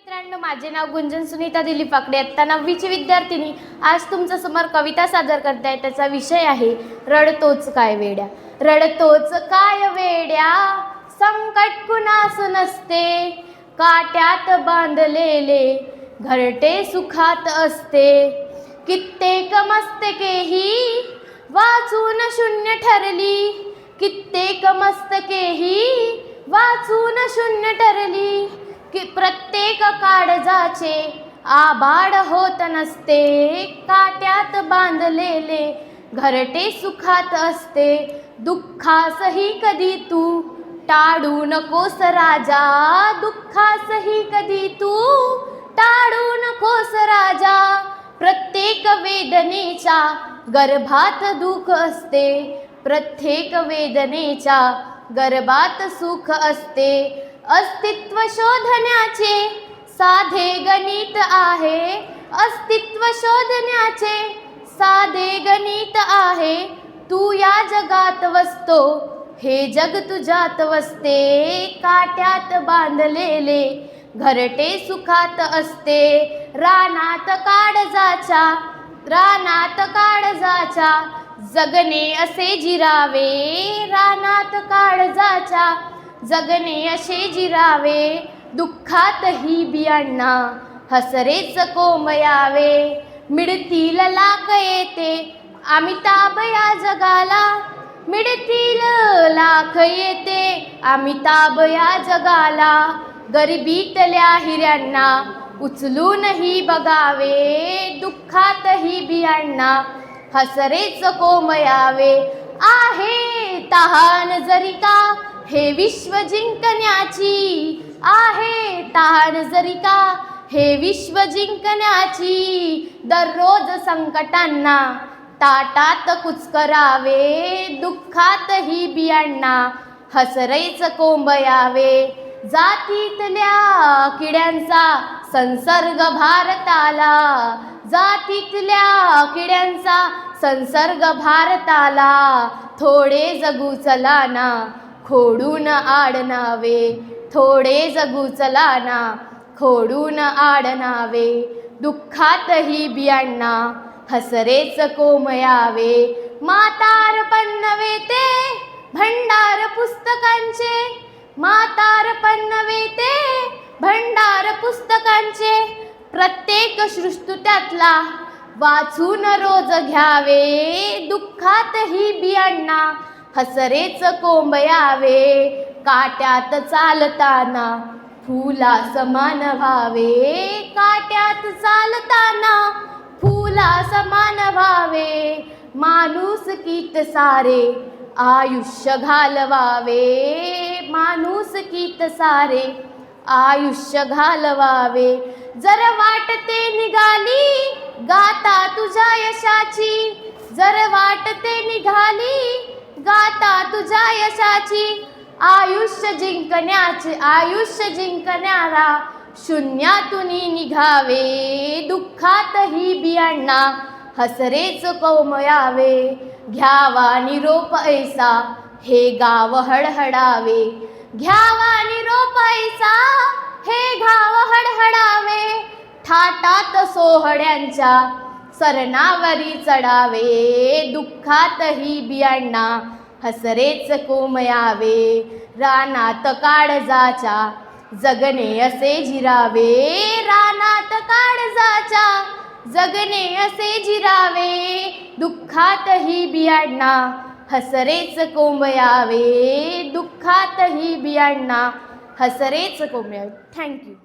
मित्रांनो, माझे नाव गुंजन सुनीता दिलीप पाकडे, आता 9वीची विद्यार्थिनी. आज तुमच्या समोर कविता सादर करते आहे. त्याचा विषय आहे रडतोच काय वेड्या. रडतोच काय वेड्या, संकट कुणास नसते, काट्यात बांधलेले घरटे सुखात असते. कित्येक मस्तकेही वाचून शून्य ठरली, कित्येक मस्तकेही वाचून शून्य ठरली. की प्रत्येक काळजाचे आभाळ होत नसते, काट्यात बांधलेले घरटे सुखात असते. दुःखासही कधी तू टाळू नकोस राजा, दुःखासही कधी तू टाळू नकोस राजा. प्रत्येक वेदनेच्या गर्भात दुःख असते, प्रत्येक वेदनेच्या गर्भात सुख असते. अस्तित्व शोधण्याचे साधे गणित आहे, अस्तित्व शोधण्याचे साधे गणित आहे. तू या जगात वसतो, हे जग तुझ्यात वसते, काट्यात बांधलेले घरटे सुखात असते. रानात काळजाच्या, रानात काळजाच्या जगणे असे जिरावे, रानात काळजाच्या जगणे असे जिरावे. दुःखातही बियांना हसरेच कोंबयावे, मिळतील लाख येते अमिताभ या जगाला, मिळतील लाख येते अमिताभ या जगाला. गरिबीतल्या हिऱ्यांना उचलूनही बघावे, दुःखातही बियांना हसरेच कोंबयावे. आहे तहान जरी का हे विश्व जिंकण्याची, आहे तहान जरी का हे विश्व जिंकण्याची. दररोज संकटांना ताटात कुचकरावे, दुःखातही बियांना हसरेच कोंबयावे. जातीतल्या किड्यांचा संसर्ग भारताला, जातीतल्या किड्यांचा संसर्ग भारताला. थोडे जगू चला ना खोडून आडनावे, थोडे जगू चला ना खोडून आडनावे. दुःखातही बियांना हसरेच कोंबयावे. म्हातारपण नव्हे ते भंडार पुस्तकांचे, म्हातारपण नव्हे ते भंडार पुस्तकांचे. प्रत्येक सृष्टी त्यातला वाचून रोज घ्यावे, दुःखातही बियांना हसरेच कोंबयावे. काट्यात चालताना फुला समान व्हावे, काट्यात चालताना फुला समान व्हावे. माणुसकीत सारे आयुष्य घालवावे, माणुसकीत सारे आयुष्य घालवावे. जर वाटते निघाली गाता तुझ्या यशाची, जर वाटते निघाली गाता तुझ्या यशाची. आयुष्य जिंकण्याचे, आयुष्य जिंकणारा शून्यातून निघावे, दुःखातही बियांना हसरेच कोंबयावे. घ्यावा निरोप ऐसा हे गाव हडहडावे, घ्यावा निरोप ऐसा हे गाव हडहडावे. थाटात सोहळ्यांच्या सरणावरी चढावे, दुःखातही बियांना हसरेच कोंबयावे. रानात काळजाच्या जगणे असे जिरावे, रानात काळजाच्या जगणे असे जिरावे. दुःखातही बियांना हसरेच कोंबयावे, दुःखातही बियांना हसरेच कोंबयावे. थँक्यू.